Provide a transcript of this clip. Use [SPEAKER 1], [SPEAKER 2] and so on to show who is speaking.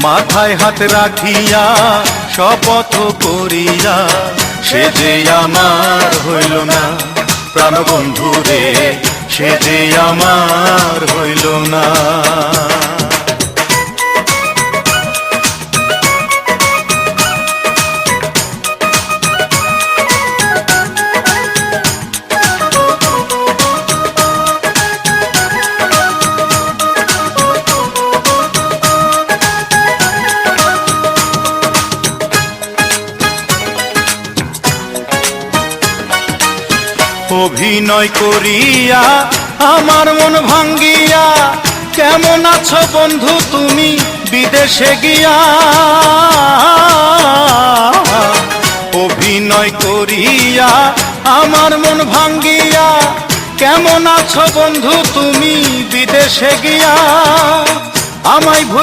[SPEAKER 1] মাথায় হাত রাখিয়া শপথ করিয়া সে যে আমার হইল না প্রাণবন্ধু রে, সে যে আমার হইল না। অভিনয় করিয়া আমার মন ভাঙ্গিয়া কেমন আছো বন্ধু তুমি বিদেশে গিয়া। অভিনয় করিয়া আমার মন ভাঙ্গিয়া কেমন আছো বন্ধু তুমি বিদেশে গিয়া। আমায়